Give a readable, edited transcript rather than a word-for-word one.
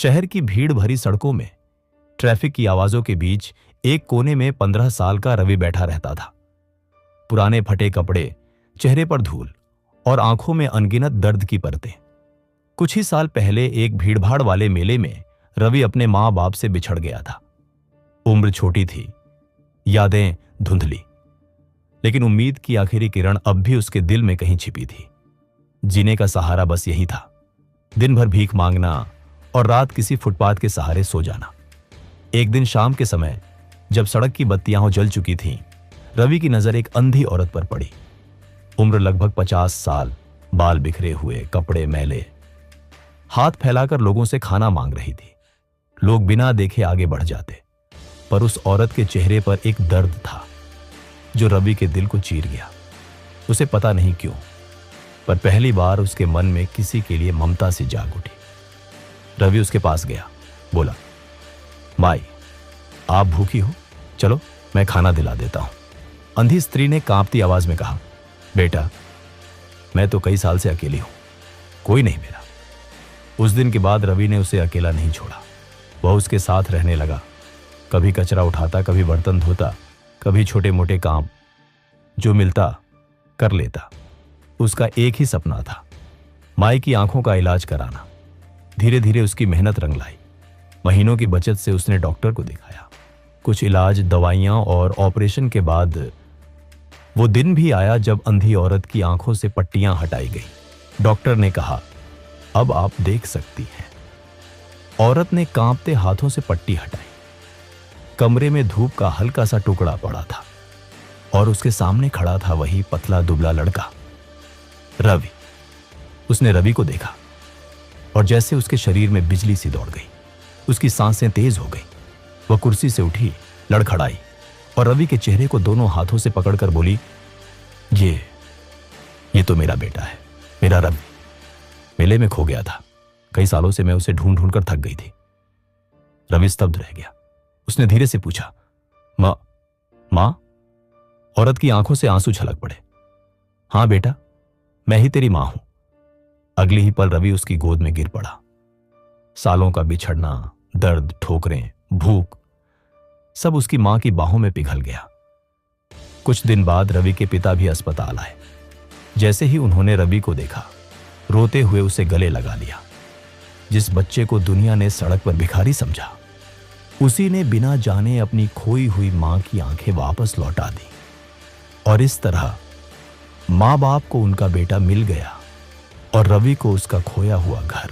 शहर की भीड़ भरी सड़कों में ट्रैफिक की आवाजों के बीच एक कोने में 15 साल का रवि बैठा रहता था। पुराने फटे कपड़े, चेहरे पर धूल और आंखों में अनगिनत दर्द की परतें। कुछ ही साल पहले एक भीड़भाड़ वाले मेले में रवि अपने मां बाप से बिछड़ गया था। उम्र छोटी थी, यादें धुंधली, लेकिन उम्मीद की आखिरी किरण अब भी उसके दिल में कहीं छिपी थी। जीने का सहारा बस यही था, दिन भर भीख मांगना और रात किसी फुटपाथ के सहारे सो जाना। एक दिन शाम के समय जब सड़क की बत्तियां जल चुकी थीं, रवि की नजर एक अंधी औरत पर पड़ी। उम्र लगभग 50 साल, बाल बिखरे हुए, कपड़े मैले, हाथ फैलाकर लोगों से खाना मांग रही थी। लोग बिना देखे आगे बढ़ जाते, पर उस औरत के चेहरे पर एक दर्द था जो रवि के दिल को चीर गया। उसे पता नहीं क्यों, पर पहली बार उसके मन में किसी के लिए ममता सी जाग उठी। रवि उसके पास गया, बोला, माई, आप भूखी हो? चलो मैं खाना दिला देता हूं। अंधी स्त्री ने कांपती आवाज में कहा, बेटा, मैं तो कई साल से अकेली हूं, कोई नहीं मेरा। उस दिन के बाद रवि ने उसे अकेला नहीं छोड़ा। वह उसके साथ रहने लगा। कभी कचरा उठाता, कभी बर्तन धोता, कभी छोटे मोटे काम, जो मिलता कर लेता। उसका एक ही सपना था, माई की आंखों का इलाज कराना। धीरे धीरे उसकी मेहनत रंग लाई। महीनों की बचत से उसने डॉक्टर को दिखाया। कुछ इलाज, दवाइयां और ऑपरेशन के बाद वो दिन भी आया जब अंधी औरत की आंखों से पट्टियां हटाई गई। डॉक्टर ने कहा, अब आप देख सकती हैं। औरत ने कांपते हाथों से पट्टी हटाई। कमरे में धूप का हल्का सा टुकड़ा पड़ा था और उसके सामने खड़ा था वही पतला दुबला लड़का, रवि। उसने रवि को देखा और जैसे उसके शरीर में बिजली सी दौड़ गई। उसकी सांसें तेज हो गई। वह कुर्सी से उठी, लड़खड़ाई और रवि के चेहरे को दोनों हाथों से पकड़कर बोली, ये तो मेरा बेटा है, मेरा रवि। मेले में खो गया था, कई सालों से मैं उसे ढूंढ ढूंढ कर थक गई थी। रवि स्तब्ध रह गया। उसने धीरे से पूछा, मां? औरत की आंखों से आंसू छलक पड़े। हां बेटा, मैं ही तेरी मां हूं। अगली ही पल रवि उसकी गोद में गिर पड़ा। सालों का बिछड़ना, दर्द, ठोकरें, भूख, सब उसकी मां की बाहों में पिघल गया। कुछ दिन बाद रवि के पिता भी अस्पताल आए। जैसे ही उन्होंने रवि को देखा, रोते हुए उसे गले लगा लिया। जिस बच्चे को दुनिया ने सड़क पर भिखारी समझा, उसी ने बिना जाने अपनी खोई हुई मां की आंखें वापस लौटा दी। और इस तरह मां बाप को उनका बेटा मिल गया और रवि को उसका खोया हुआ घर।